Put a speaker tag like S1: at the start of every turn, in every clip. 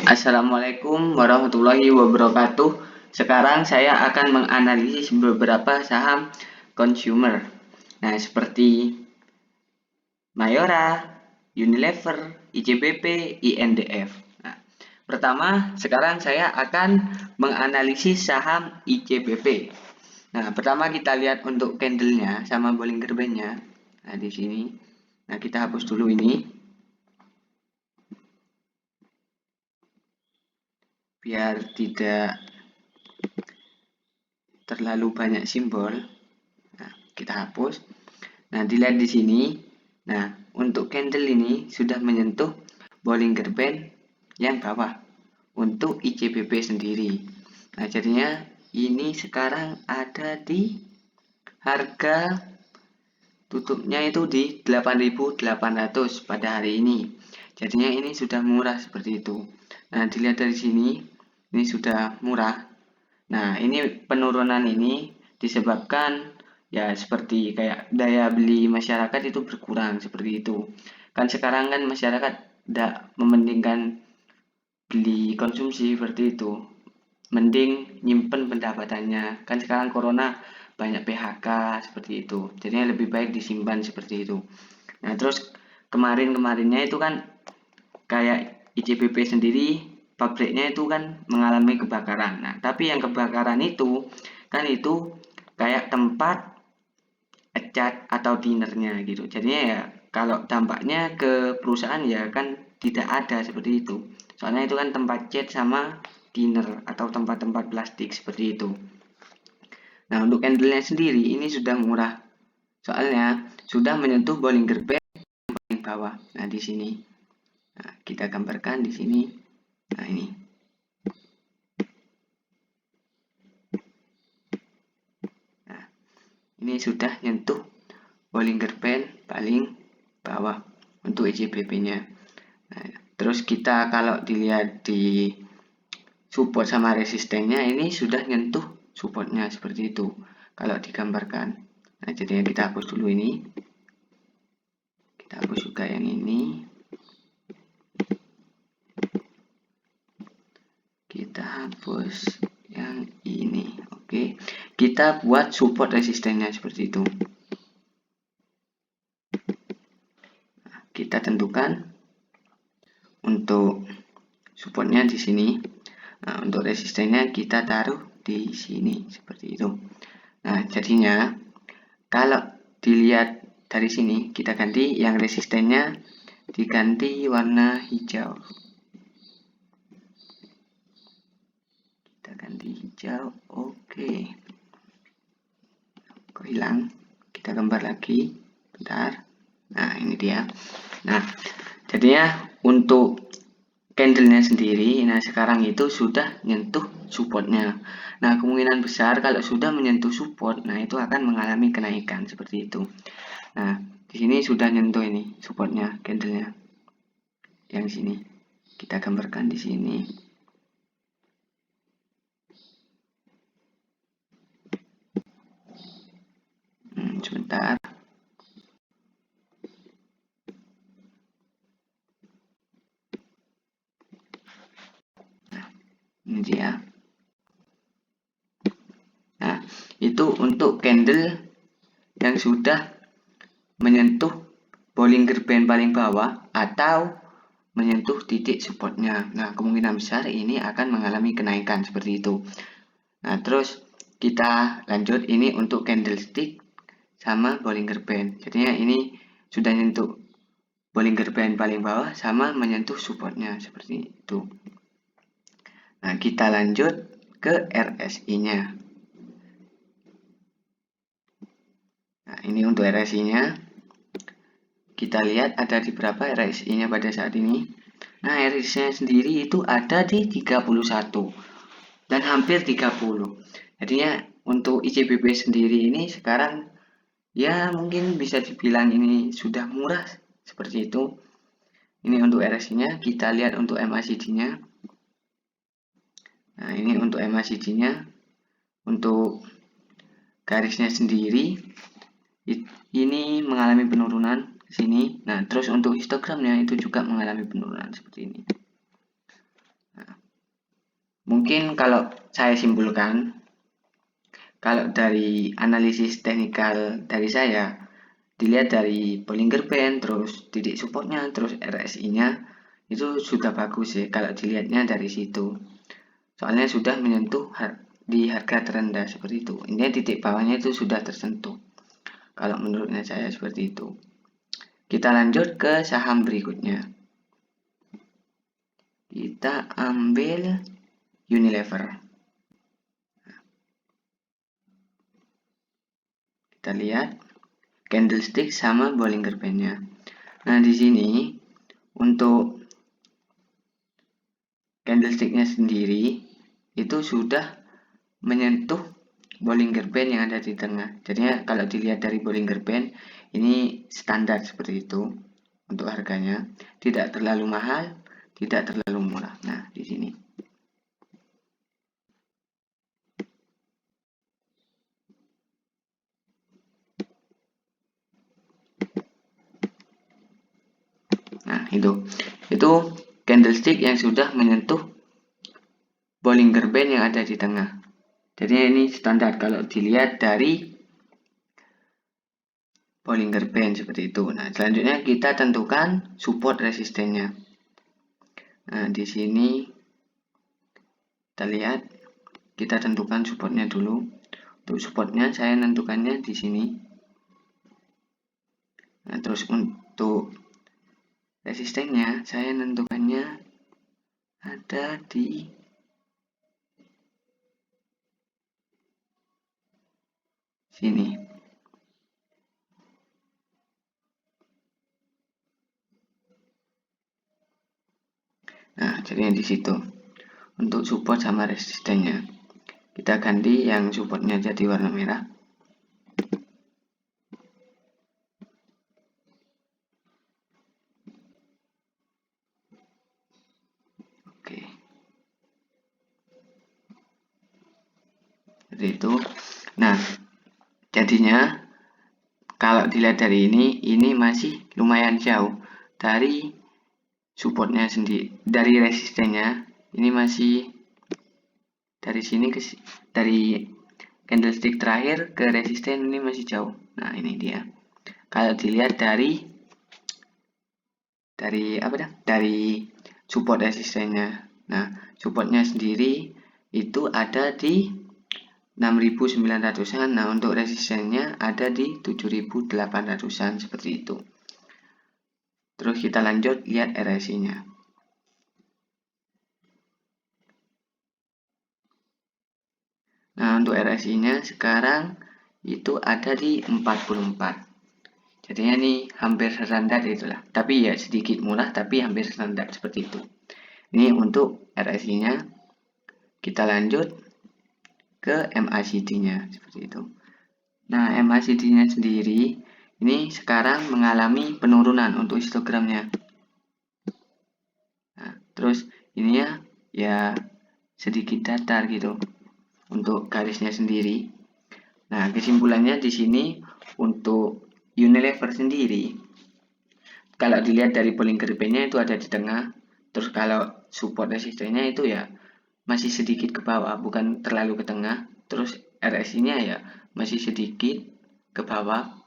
S1: Assalamualaikum warahmatullahi wabarakatuh. Sekarang saya akan menganalisis beberapa saham consumer. Nah, seperti Mayora, Unilever, ICBP, INDF. Nah, pertama, sekarang saya akan menganalisis saham ICBP. Nah, pertama kita lihat untuk candlenya sama Bollinger Band-nya. Nah, di sini. Nah, kita hapus dulu ini. Biar tidak terlalu banyak simbol. Nah, kita hapus. Nah, dilihat di sini. Nah, untuk candle ini sudah menyentuh Bollinger Band yang bawah untuk ICBP sendiri. Nah, jadinya ini sekarang ada di harga tutupnya itu di 8.800 pada hari ini. Jadinya ini sudah murah seperti itu. Nah, dilihat dari sini, ini sudah murah. Nah, ini penurunan ini disebabkan ya seperti kayak daya beli masyarakat itu berkurang seperti itu. Kan sekarang kan masyarakat tidak mementingkan beli konsumsi seperti itu. Mending nyimpen pendapatannya. Kan sekarang corona banyak PHK seperti itu. Jadinya lebih baik disimpan seperti itu. Nah, terus kemarin-kemarinnya itu kan kayak ICBP sendiri pabriknya itu kan mengalami kebakaran. Nah, tapi yang kebakaran itu kan itu kayak tempat cat atau dinernya gitu. Jadinya ya kalau dampaknya ke perusahaan ya kan tidak ada seperti itu. Soalnya itu kan tempat cat sama dinner atau tempat-tempat plastik seperti itu. Nah, untuk candlenya sendiri ini sudah murah. Soalnya sudah menyentuh Bollinger Band paling bawah. Nah, di sini. Nah, kita gambarkan di sini. Nah, ini. Nah, ini sudah nyentuh Bollinger Band paling bawah untuk ICBP-nya. Nah, terus kita kalau dilihat di support sama resistennya ini sudah nyentuh supportnya seperti itu kalau digambarkan. Nah, jadinya kita hapus dulu ini. Kita hapus juga yang ini. Kita hapus yang ini. Oke. Kita buat support resistennya seperti itu. Nah, kita tentukan untuk supportnya di sini. Nah, untuk resistennya kita taruh di sini seperti itu. Nah, jadinya kalau dilihat dari sini kita ganti yang resistennya diganti warna hijau. Kita ganti hijau. Oke. Kok hilang? Kita gambar lagi. Bentar. Nah, ini dia. Nah, jadinya untuk candlenya sendiri, nah sekarang itu sudah menyentuh supportnya. Nah, kemungkinan besar kalau sudah menyentuh support, nah itu akan mengalami kenaikan seperti itu. Nah, di sini sudah nyentuh ini supportnya, candlenya. Yang sini kita gambarkan di sini. Sebentar. Nah, ini dia. Nah, itu untuk candle yang sudah menyentuh Bollinger Band paling bawah atau menyentuh titik supportnya. Nah, kemungkinan besar ini akan mengalami kenaikan seperti itu. Nah, terus kita lanjut ini untuk candlestick sama Bollinger Band. Jadinya ini sudah menyentuh Bollinger Band paling bawah sama menyentuh supportnya seperti itu. Nah, kita lanjut ke RSI-nya. Nah, ini untuk RSI-nya. Kita lihat ada di berapa RSI-nya pada saat ini. Nah, RSI-nya sendiri itu ada di 31 dan hampir 30. Jadinya untuk ICBP sendiri ini sekarang ya mungkin bisa dibilang ini sudah murah seperti itu. Ini untuk RSI-nya, kita lihat untuk MACD-nya. Nah, ini untuk MACD-nya. Untuk garisnya sendiri ini mengalami penurunan ke sini. Nah, terus untuk histogramnya itu juga mengalami penurunan seperti ini. Mungkin kalau saya simpulkan, kalau dari analisis teknikal dari saya, dilihat dari Bollinger Band, terus titik supportnya, terus RSI-nya, itu sudah bagus sih kalau dilihatnya dari situ. Soalnya sudah menyentuh di harga terendah seperti itu. Ini titik bawahnya itu sudah tersentuh. Kalau menurutnya saya seperti itu. Kita lanjut ke saham berikutnya. Kita ambil Unilever. Kita lihat candlestick sama Bollinger Band-nya. Nah, di sini untuk candlestick-nya sendiri itu sudah menyentuh Bollinger Band yang ada di tengah. Jadinya kalau dilihat dari Bollinger Band, ini standar seperti itu untuk harganya. Tidak terlalu mahal, tidak terlalu murah. Nah, di sini. Nah, itu candlestick yang sudah menyentuh Bollinger Band yang ada di tengah. Jadi ini standar kalau dilihat dari Bollinger Band seperti itu. Nah, selanjutnya kita tentukan support resistennya. Nah, di sini kita lihat, kita tentukan supportnya dulu. Untuk supportnya saya tentukannya di sini. Nah, terus untuk resistennya saya tentukannya ada di sini. Nah, jadi di situ. Untuk support sama resistennya. Kita ganti yang supportnya jadi warna merah. Oke. Seperti itu. Nah, jadinya kalau dilihat dari ini masih lumayan jauh dari supportnya sendiri, dari resistennya. Ini masih dari sini ke dari candlestick terakhir ke resisten ini masih jauh. Nah, ini dia. Kalau dilihat dari support resistennya. Nah, supportnya sendiri itu ada di 6.900-an. Nah, untuk resistennya ada di 7.800-an seperti itu. Terus kita lanjut lihat RSI-nya. Nah, untuk RSI-nya sekarang itu ada di 44. Jadinya ini hampir standar itulah. Tapi ya sedikit murah tapi hampir standar seperti itu. Ini untuk RSI-nya. Kita lanjut ke MACD-nya seperti itu. Nah, MACD-nya sendiri ini sekarang mengalami penurunan untuk histogramnya. Nah, terus ininya ya sedikit datar gitu untuk garisnya sendiri. Nah, kesimpulannya di sini untuk Unilever sendiri, kalau dilihat dari Bollinger Band-nya itu ada di tengah. Terus kalau support resistennya itu ya masih sedikit ke bawah, bukan terlalu ke tengah. Terus RSI-nya ya masih sedikit ke bawah.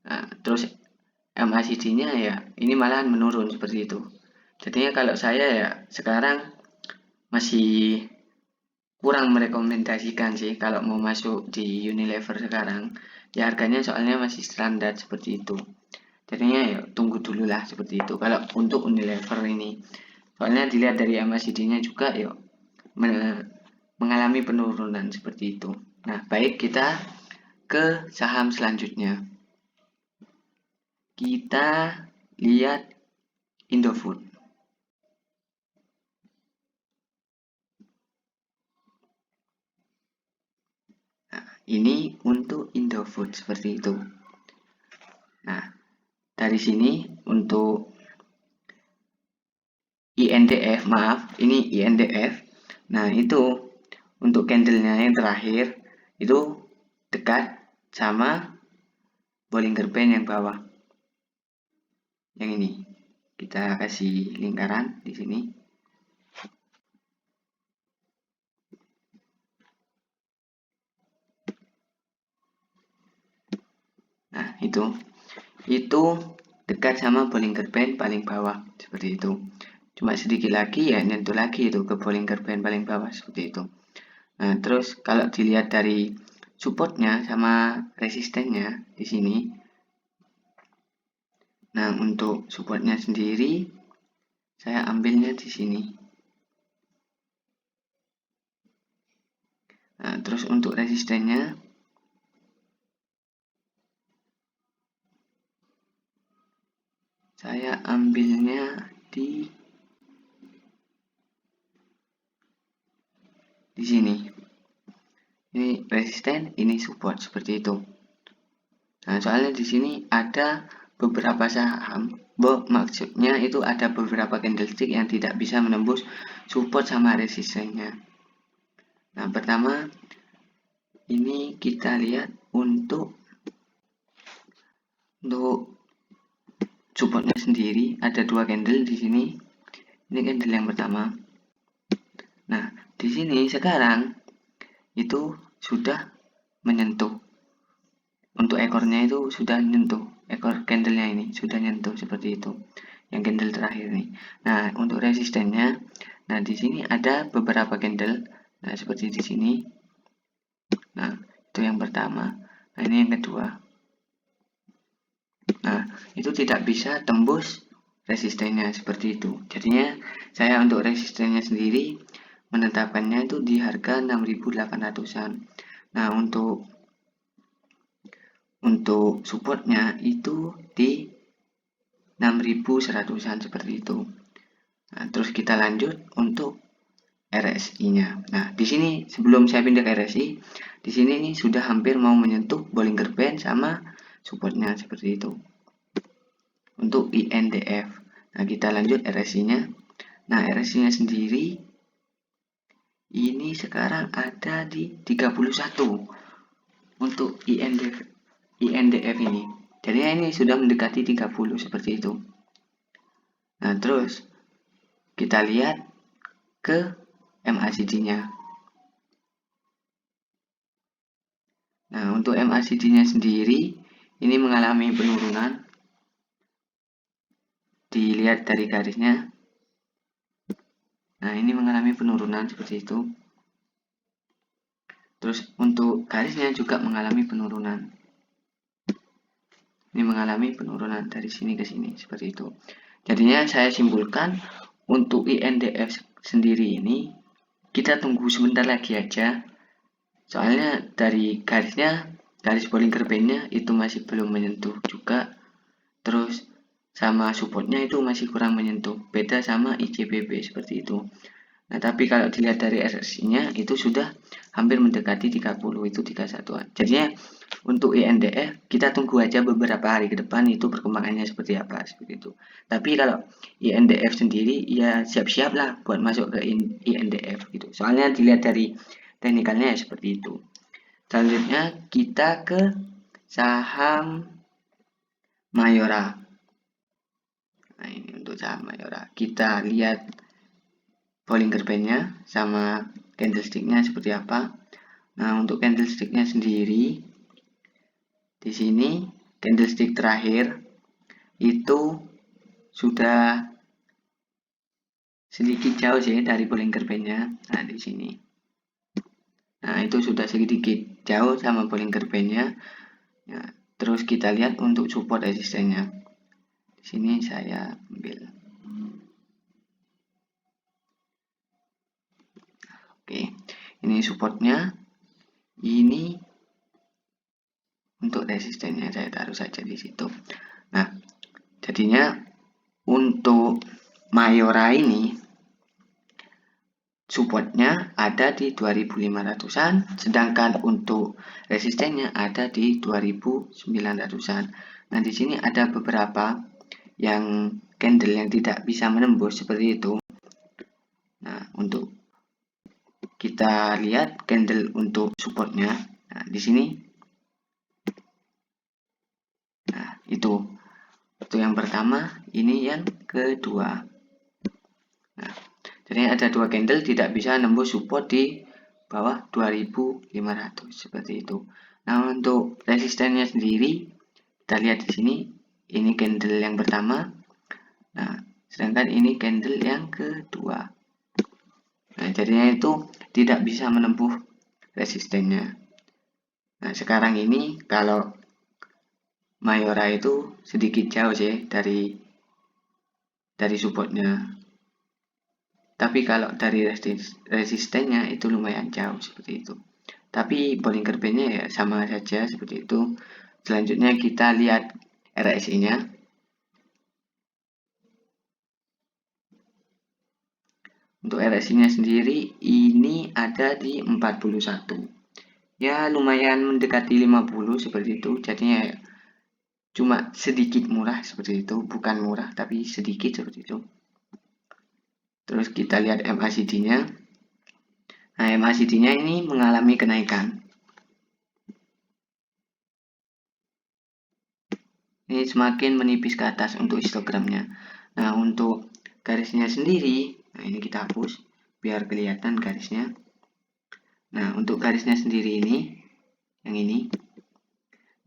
S1: Nah, terus MACD-nya ya ini malahan menurun seperti itu. Jadinya kalau saya ya sekarang masih kurang merekomendasikan sih kalau mau masuk di Unilever sekarang. Ya harganya soalnya masih standar seperti itu. Jadinya ya tunggu dulu lah seperti itu. Kalau untuk Unilever ini, soalnya dilihat dari MACD-nya juga ya mengalami penurunan seperti itu. Nah, baik kita ke saham selanjutnya. Kita lihat Indofood. Nah, ini untuk Indofood seperti itu. Nah, dari sini untuk INDF, maaf, ini INDF. Nah, itu untuk candlenya yang terakhir itu dekat sama Bollinger Band yang bawah. Yang ini. Kita kasih lingkaran di sini. Nah, itu dekat sama Bollinger Band paling bawah seperti itu. Cuma sedikit lagi ya nyentuh lagi itu ke Bollinger Band paling bawah seperti itu. Nah, terus kalau dilihat dari supportnya sama resistennya di sini. Nah, untuk supportnya sendiri saya ambilnya di sini. Nah, terus untuk resistennya saya ambilnya di sini. Ini resisten, ini support seperti itu. Nah, soalnya di sini ada beberapa saham, maksudnya itu ada beberapa candlestick yang tidak bisa menembus support sama resistennya. Nah, pertama ini kita lihat untuk supportnya sendiri ada dua candle di sini. Ini candle yang pertama. Nah, di sini sekarang itu sudah menyentuh. Untuk ekornya itu sudah menyentuh, ekor candlenya ini sudah menyentuh seperti itu. Yang candle terakhir nih. Nah, untuk resistennya, nah di sini ada beberapa candle. Nah, seperti di sini. Nah, itu yang pertama. Nah, ini yang kedua. Nah, itu tidak bisa tembus resistennya seperti itu. Jadinya saya untuk resistennya sendiri menetapkannya itu di harga 6.800-an. Nah, untuk supportnya itu di 6.100-an seperti itu. Nah, terus kita lanjut untuk RSI-nya. Nah, di sini sebelum saya pindah ke RSI, di sini ini sudah hampir mau menyentuh Bollinger Band sama supportnya seperti itu. Untuk INDF. Nah, kita lanjut RSI-nya. Nah, RSI-nya sendiri ini sekarang ada di 31 untuk INDF ini. Jadi ini sudah mendekati 30 seperti itu. Nah, terus kita lihat ke MACD-nya. Nah, untuk MACD-nya sendiri ini mengalami penurunan. Dilihat dari garisnya. Nah, ini mengalami penurunan seperti itu. Terus untuk garisnya juga mengalami penurunan. Ini mengalami penurunan dari sini ke sini seperti itu. Jadinya saya simpulkan untuk INDF sendiri ini kita tunggu sebentar lagi aja. Soalnya dari garisnya, garis Bollinger Band-nya itu masih belum menyentuh juga. Terus sama supportnya itu masih kurang menyentuh. Beda sama ICBP seperti itu. Nah, tapi kalau dilihat dari RSI-nya itu sudah hampir mendekati 30, itu 31-an. Jadinya untuk INDF kita tunggu aja beberapa hari ke depan itu perkembangannya seperti apa seperti itu. Tapi kalau INDF sendiri ya siap-siap lah buat masuk ke INDF gitu. Soalnya dilihat dari teknikalnya ya seperti itu. Selanjutnya kita ke saham Mayora. Nah, ini untuk saham Mayora. Kita lihat Bollinger Band-nya sama candlestick-nya seperti apa. Nah, untuk candlestick-nya sendiri di sini candlestick terakhir itu sudah sedikit jauh sih dari Bollinger Band-nya. Nah, di sini. Nah, itu sudah sedikit jauh sama Bollinger Band-nya. Ya, terus kita lihat untuk support resistennya. Di sini saya ambil. Oke, ini supportnya, ini untuk resistennya saya taruh saja di situ. Nah, jadinya untuk Mayora ini supportnya ada di 2500-an, sedangkan untuk resistennya ada di 2900-an. Nah, di sini ada beberapa yang candle yang tidak bisa menembus seperti itu. Nah, untuk kita lihat candle untuk supportnya. Nah, di sini. Nah, itu yang pertama, ini yang kedua. Nah, jadi ada dua candle tidak bisa nembus support di bawah 2500 seperti itu. Nah, untuk resistennya sendiri kita lihat di sini, ini candle yang pertama. Nah, sedangkan ini candle yang kedua. Nah, jadinya itu tidak bisa menempuh resistennya. Nah, sekarang ini kalau Mayora itu sedikit jauh sih dari supportnya. Tapi kalau dari resistennya itu lumayan jauh seperti itu. Tapi Bollinger Band-nya ya sama saja seperti itu. Selanjutnya kita lihat RSI-nya. Untuk RSI-nya sendiri ini ada di 41. Ya lumayan mendekati 50 seperti itu. Jadinya ya, cuma sedikit murah seperti itu. Bukan murah tapi sedikit seperti itu. Terus kita lihat MACD-nya. Nah, MACD-nya ini mengalami kenaikan. Ini semakin menipis ke atas untuk histogramnya. Nah, untuk garisnya sendiri, nah ini kita hapus biar kelihatan garisnya. Nah, untuk garisnya sendiri ini, yang ini,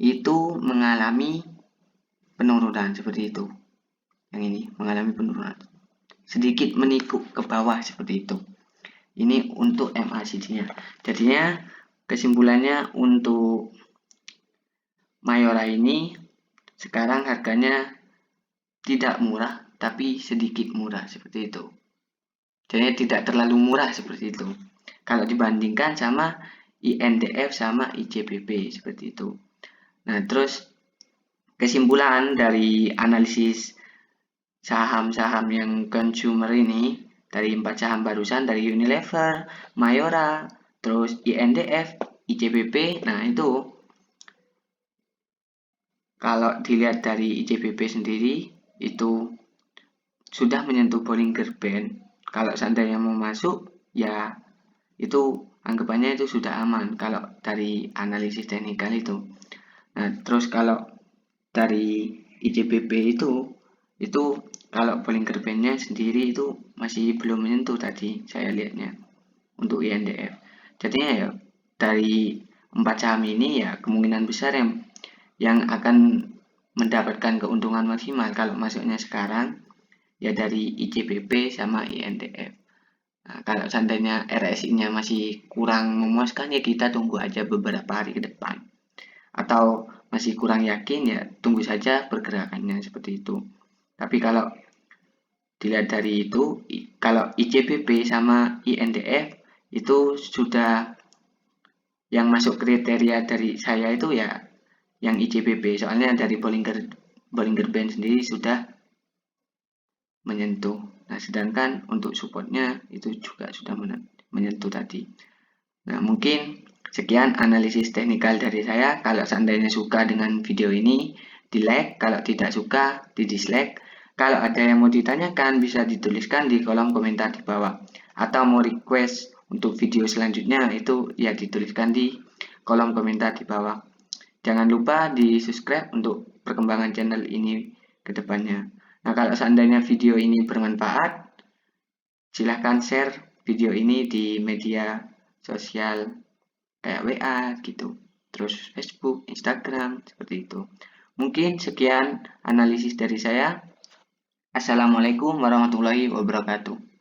S1: itu mengalami penurunan seperti itu. Yang ini mengalami penurunan. Sedikit menikuk ke bawah seperti itu. Ini untuk MACD-nya. Jadinya kesimpulannya untuk Mayora ini sekarang harganya tidak murah tapi sedikit murah seperti itu. Jadi tidak terlalu murah seperti itu. Kalau dibandingkan sama INDF sama ICBP seperti itu. Nah, terus kesimpulan dari analisis saham-saham yang consumer ini dari 4 saham barusan, dari Unilever, Mayora, terus INDF, ICBP. Nah, itu kalau dilihat dari ICBP sendiri itu sudah menyentuh Bollinger Band. Kalau seandainya mau masuk, ya itu anggapannya itu sudah aman kalau dari analisis teknikal itu. Nah, terus kalau dari ICBP itu kalau Bollinger Band-nya sendiri itu masih belum menyentuh tadi saya lihatnya untuk INDF. Jadinya ya dari 4 saham ini ya kemungkinan besar yang akan mendapatkan keuntungan maksimal kalau masuknya sekarang ya dari ICBP sama INDF. Nah, kalau seandainya RSI-nya masih kurang memuaskan ya kita tunggu aja beberapa hari ke depan. Atau masih kurang yakin ya tunggu saja pergerakannya seperti itu. Tapi kalau dilihat dari itu, kalau ICBP sama INDF itu sudah yang masuk kriteria dari saya itu ya yang ICBP. Soalnya dari Bollinger Band sendiri sudah menyentuh. Nah, sedangkan untuk supportnya itu juga sudah menyentuh tadi. Nah, mungkin sekian analisis teknikal dari saya. Kalau seandainya suka dengan video ini, di like. Kalau tidak suka, di dislike. Kalau ada yang mau ditanyakan, bisa dituliskan di kolom komentar di bawah. Atau mau request untuk video selanjutnya, itu ya dituliskan di kolom komentar di bawah. Jangan lupa di subscribe untuk perkembangan channel ini ke depannya. Nah, kalau seandainya video ini bermanfaat, silahkan share video ini di media sosial kayak WA gitu, terus Facebook, Instagram, seperti itu. Mungkin sekian analisis dari saya. Assalamualaikum warahmatullahi wabarakatuh.